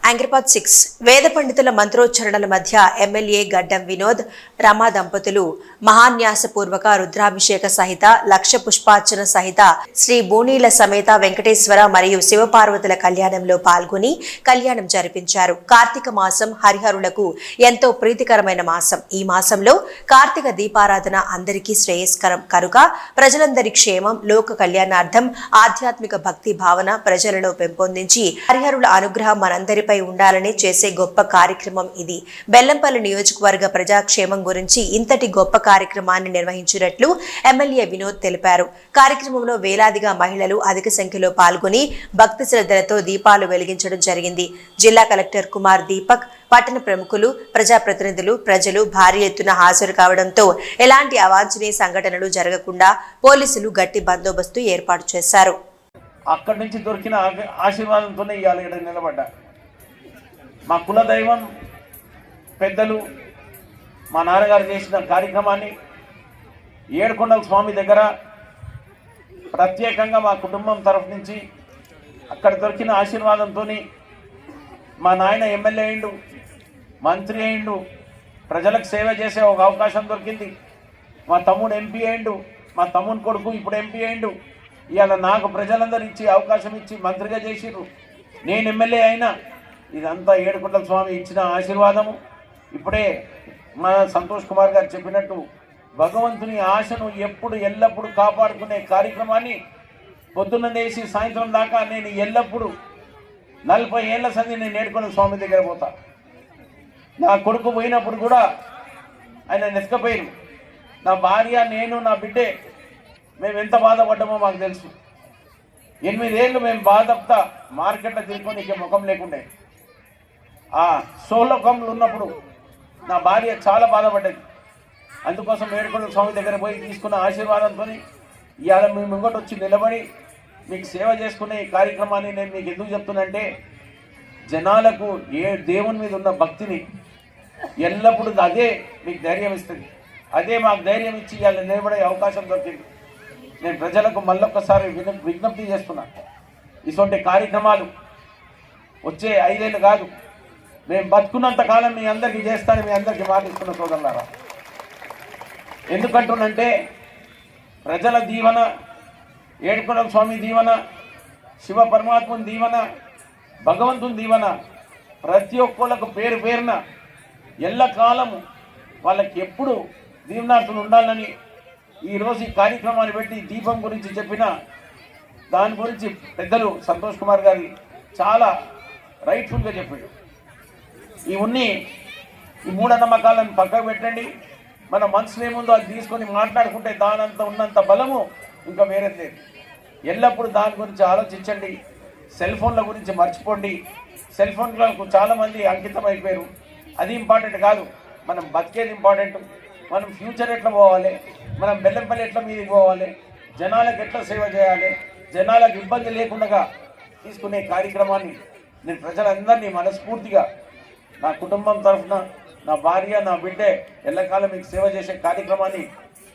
యాంగ్రిపాద్ 6 వేద పండితుల మంత్రోచ్చరణల మధ్య ఎమ్మెల్యే గడ్డం వినోద్ రమా దంపతులు మహాన్యాసపూర్వక రుద్రాభిషేక సహిత లక్ష పుష్పార్చన సహిత శ్రీ బూనీల సమేత వెంకటేశ్వర మరియు శివపార్వతుల కళ్యాణంలో పాల్గొని కళ్యాణం జరిపించారు. కార్తీక మాసం హరిహరులకు ఎంతో ప్రీతికరమైన మాసం. ఈ మాసంలో కార్తీక దీపారాధన అందరికీ శ్రేయస్కరం కనుక ప్రజలందరి క్షేమం, లోక కళ్యాణార్థం ఆధ్యాత్మిక భక్తి భావన ప్రజలలో పెంపొందించి హరిహరుల అనుగ్రహం మనందరిపై ఉండాలని చేసే గొప్ప కార్యక్రమం ఇది. బెల్లంపల్లి నియోజకవర్గ ప్రజాక్షేమం గురించి ఇంతటి గొప్ప కార్యక్రమాన్ని నిర్వహించినట్లు ఎమ్మెల్యే వినోద్ తెలిపారు. కార్యక్రమంలో వేలాదిగా మహిళలు అధిక సంఖ్యలో పాల్గొని భక్తి శ్రద్ధలతో దీపాలు వెలిగించడం జరిగింది. జిల్లా కలెక్టర్ కుమార్ దీపక్, పట్టణ ప్రముఖులు, ప్రజాప్రతినిధులు, ప్రజలు భారీ ఎత్తున హాజరు కావడంతో ఎలాంటి అవాంఛనీయ సంఘటనలు జరగకుండా పోలీసులు గట్టి బందోబస్తు ఏర్పాటు చేశారు. అక్కడి నుంచి దొరికిన ఆశీర్వాదంతోనే ఇవాళ ఇక్కడ నిలబడ్డా. మా కుల దైవం పెద్దలు మా నాన్నగారు చేసిన కార్యక్రమాన్ని ఏడుకొండల స్వామి దగ్గర ప్రత్యేకంగా మా కుటుంబం తరఫు నుంచి అక్కడ దొరికిన ఆశీర్వాదంతో మా నాయన ఎమ్మెల్యే అయిండు, మంత్రి అయిండు, ప్రజలకు సేవ చేసే ఒక అవకాశం దొరికింది. మా తమ్ముడు ఎంపీ అయిండు, మా తమ్ముని కొడుకు ఇప్పుడు ఎంపీ అయిండు. ఇవాళ నాకు ప్రజలందరూ ఇచ్చి అవకాశం ఇచ్చి మంత్రిగా చేసిర్రు. నేను ఎమ్మెల్యే అయినా ఇదంతా ఏడుకొండల స్వామి ఇచ్చిన ఆశీర్వాదము. ఇప్పుడే మన సంతోష్ కుమార్ గారు చెప్పినట్టు భగవంతుని ఆశను ఎప్పుడు ఎల్లప్పుడూ కాపాడుకునే కార్యక్రమాన్ని పొద్దున్న లేచి సాయంత్రం దాకా నేను ఎల్లప్పుడూ 40 ఏళ్ల సంది నేను ఏడుకొండల స్వామి దగ్గర పోతా. నా కొడుకు పోయినప్పుడు కూడా ఆయన నెతకపోయారు. నా భార్య, నేను, నా బిడ్డే మేము ఎంత బాధపడ్డామో మాకు తెలుసు. 8 ఏళ్ళు మేము బాధపడతా మార్కెట్లో తిరుగుకొని ముఖం లేకుండే. ఆ సోలోకంలో ఉన్నప్పుడు నా భార్య చాలా బాధపడ్డది. అందుకోసం ఏడుకొండల స్వామి దగ్గర పోయి తీసుకున్న ఆశీర్వాదంతో ఇవాళ మేము ముంగట వచ్చి నిలబడి మీకు సేవ చేసుకునే ఈ కార్యక్రమాన్ని నేను మీకు ఎందుకు చెప్తున్నంటే, జనాలకు దేవుని మీద ఉన్న భక్తిని ఎల్లప్పుడూ అదే మీకు ధైర్యం ఇస్తుంది. అదే మాకు ధైర్యం ఇచ్చి ఇవాళ నిలబడే అవకాశం దొరికింది. నేను ప్రజలకు మళ్ళొక్కసారి విజ్ఞప్తి చేస్తున్నా, ఇటువంటి కార్యక్రమాలు వచ్చే 5 ఏళ్ళు కాదు, మేము బతుకున్నంత కాలం మీ అందరికీ చేస్తానని మీ అందరికీ మాటిస్తున్న సోదరులారా. ఎందుకంటున్నంటే ప్రజల దీవెన, ఏడుకొండల స్వామి దీవెన, శివ పరమాత్మని దీవెన, భగవంతుని దీవెన ప్రతి ఒక్కళ్ళకు పేరు పేరున ఎల్లకాలము వాళ్ళకి ఎప్పుడు దీవెనార్థులు ఉండాలని ఈరోజు ఈ కార్యక్రమాన్ని పెట్టి దీపం గురించి చెప్పిన దాని గురించి పెద్దలు సంతోష్ కుమార్ గారి చాలా రైట్ఫుల్గా చెప్పాడు. ఈ మూఢనమ్మకాలను పక్కకు పెట్టండి. మన మనసులో ఏముందో అది తీసుకొని మాట్లాడుకుంటే దానంత ఉన్నంత బలము ఇంకా వేరే లేదు. ఎల్లప్పుడూ దాని గురించి ఆలోచించండి. సెల్ ఫోన్ల గురించి మర్చిపోండి. సెల్ ఫోన్లకు చాలామంది అంకితం అయిపోయారు. అది ఇంపార్టెంట్ కాదు, మనం బతికేది ఇంపార్టెంట్. మనం ఫ్యూచర్ ఎట్లా పోవాలి, మనం బెల్లంపల్లి ఎట్లా మీదకి పోవాలి, జనాలకు ఎట్లా సేవ చేయాలి, జనాలకు ఇబ్బంది లేకుండా తీసుకునే కార్యక్రమాన్ని నేను ప్రజలందరినీ మనస్ఫూర్తిగా నా కుటుంబం తరఫున, నా భార్య, నా బిడ్డే ఎల్లకాలం మీకు సేవ చేసే కార్యక్రమాన్ని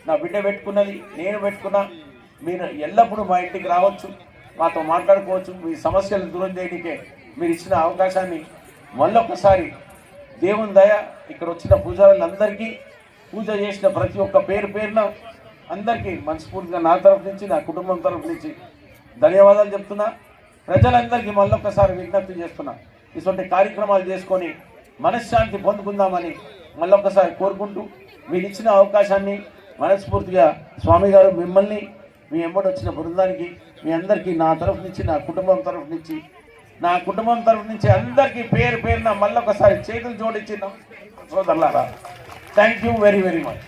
నా బిడ్డ పెట్టుకున్నది, నేను పెట్టుకున్నా. మీరు ఎల్లప్పుడూ మా ఇంటికి రావచ్చు, మాతో మాట్లాడుకోవచ్చు. మీ సమస్యలు దూరం చేయడానికే మీరు ఇచ్చిన అవకాశాన్ని మళ్ళొక్కసారి దేవుని దయ, ఇక్కడ వచ్చిన పూజారులందరికీ, పూజ చేసిన ప్రతి ఒక్క పేరు పేరున అందరికీ మనస్ఫూర్తిగా నా తరఫు నుంచి, నా కుటుంబం తరఫు నుంచి ధన్యవాదాలు చెప్తున్నా. ప్రజలందరికీ మళ్ళొక్కసారి విజ్ఞప్తి చేస్తున్నా, ఇటువంటి కార్యక్రమాలు చేసుకొని మనశ్శాంతి పొందుకుందామని మళ్ళొక్కసారి కోరుకుంటూ, మీరు ఇచ్చిన అవకాశాన్ని మనస్ఫూర్తిగా స్వామి గారు మిమ్మల్ని, మీ ఎంబడి వచ్చిన బృందానికి, మీ అందరికీ నా తరఫు నుంచి, నా కుటుంబం తరఫు నుంచి అందరికీ పేరు పేరున మళ్ళొకసారి చేతులు జోడించిన సోదరులారా, thank you very very much.